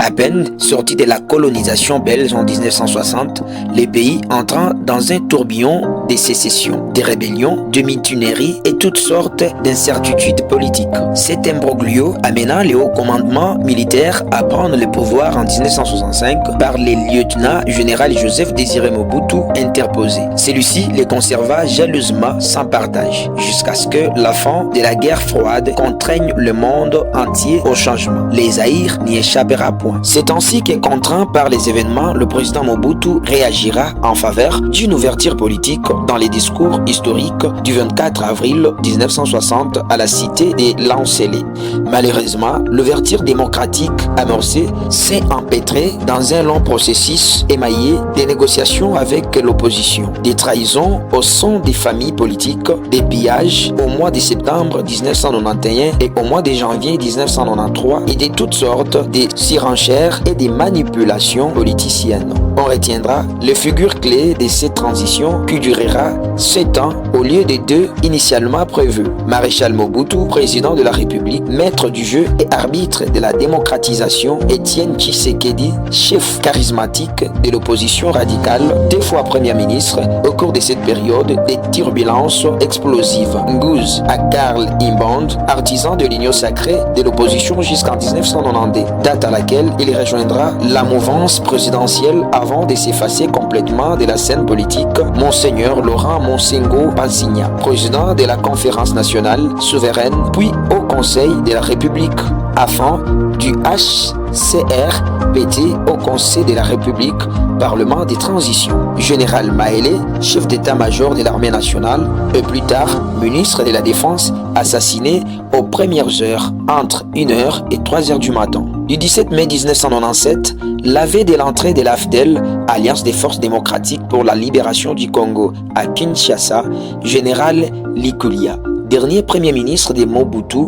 À peine sorti de la colonisation belge en 1960, les pays entrant dans un tourbillon de sécession, de rébellions, de mutineries et toutes sortes d'incertitudes politiques. Cet imbroglio amena le haut commandement militaire à prendre le pouvoir en 1965 par le lieutenant général Joseph Désiré Mobutu interposé. Celui-ci les conserva jalousement sans partage, jusqu'à ce que la fin de la guerre froide contraigne le monde entier au changement. Les Zaïre n'y échappera point. C'est ainsi que, contraint par les événements, le président Mobutu réagira en faveur d'une ouverture politique dans les discours historiques du 24 avril 1960 à la cité de Lancelé. Malheureusement, l'ouverture démocratique amorcée s'est empêtrée dans un long processus émaillé des négociations avec l'opposition, des trahisons au sein des familles politiques, des pillages au mois de septembre 1991 et au mois de janvier 1993 et de toutes sortes de surenchères et des manipulations politiciennes. On retiendra les figures clés de cette transition qui durera 7 ans au lieu des 2 initialement prévus. Maréchal Mobutu, président de la République, maître du jeu et arbitre de la démocratisation, Étienne Tshisekedi, chef charismatique de l'opposition radicale, 2 fois Premier ministre au cours de cette période des turbulences explosives. Nguz à Karl Imband, artisan de l'union sacrée de l'opposition jusqu'en 1992, date à laquelle il rejoindra la mouvance présidentielle avant de s'effacer complètement de la scène politique. Monseigneur Laurent Monsengo Pansigna, président de la Conférence nationale souveraine, puis au Conseil de la République, afin du HCRPT au Conseil de la République, Parlement des transitions. Général Maélé, chef d'état-major de l'armée nationale, et plus tard ministre de la Défense, assassiné aux premières heures, entre 1h et 3h du matin. Du 17 mai 1997, la veille de l'entrée de l'AFDEL, Alliance des forces démocratiques pour la libération du Congo, à Kinshasa, général Likulia, dernier premier ministre de Mobutu,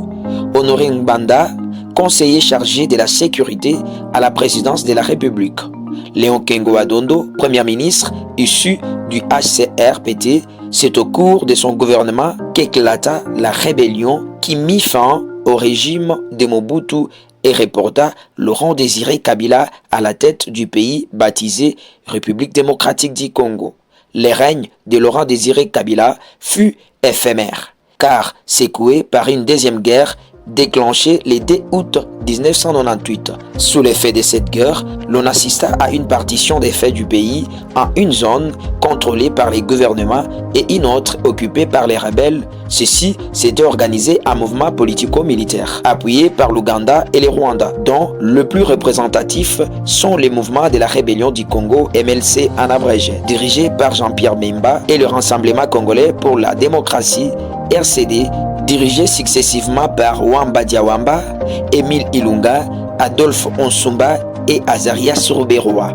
Honoré Ngbanda, conseiller chargé de la sécurité à la présidence de la République. Léon Kengo Adondo, premier ministre issu du HCRPT, c'est au cours de son gouvernement qu'éclata la rébellion qui mit fin au régime de Mobutu et reporta Laurent Désiré Kabila à la tête du pays baptisé République démocratique du Congo. Le règne de Laurent Désiré Kabila fut éphémère, car secoué par une deuxième guerre déclenchée le 2 août 1998. Sous l'effet de cette guerre, l'on assista à une partition des faits du pays en une zone contrôlée par les gouvernements et une autre occupée par les rebelles. Ceci s'était organisé en mouvement politico-militaire, appuyé par l'Ouganda et le Rwanda, dont le plus représentatif sont les mouvements de la rébellion du Congo, MLC en abrégé, dirigé par Jean-Pierre Bemba, et le Rassemblement congolais pour la démocratie, RCD, dirigé successivement par Wamba Diawamba, Émile Ilunga, Adolphe Onsumba et Azaria Souberoa.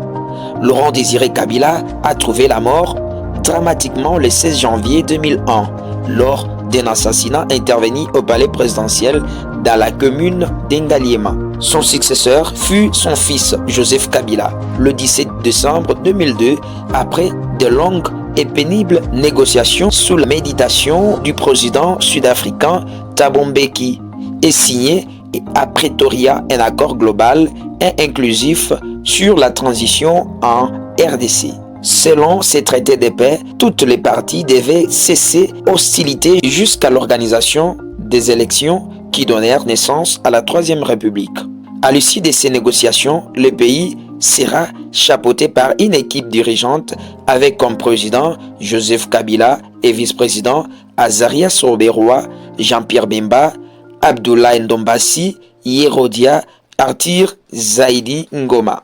Laurent Désiré Kabila a trouvé la mort dramatiquement le 16 janvier 2001 lors d'un assassinat intervenu au palais présidentiel dans la commune d'Engaliema. Son successeur fut son fils Joseph Kabila le 17 décembre 2002 après de longues et pénibles négociations sous la méditation du président sud-africain Thabo Mbeki et signé à Pretoria un accord global et inclusif sur la transition en RDC. Selon ces traités de paix, toutes les parties devaient cesser hostilités jusqu'à l'organisation des élections qui donnèrent naissance à la Troisième République. À l'issue de ces négociations, le pays sera chapeauté par une équipe dirigeante avec comme président Joseph Kabila et vice-président Azaria Souberoa, Jean-Pierre Bemba, Abdoulaye Ndombassi, Yerodia, Arthur Zaidi Ngoma.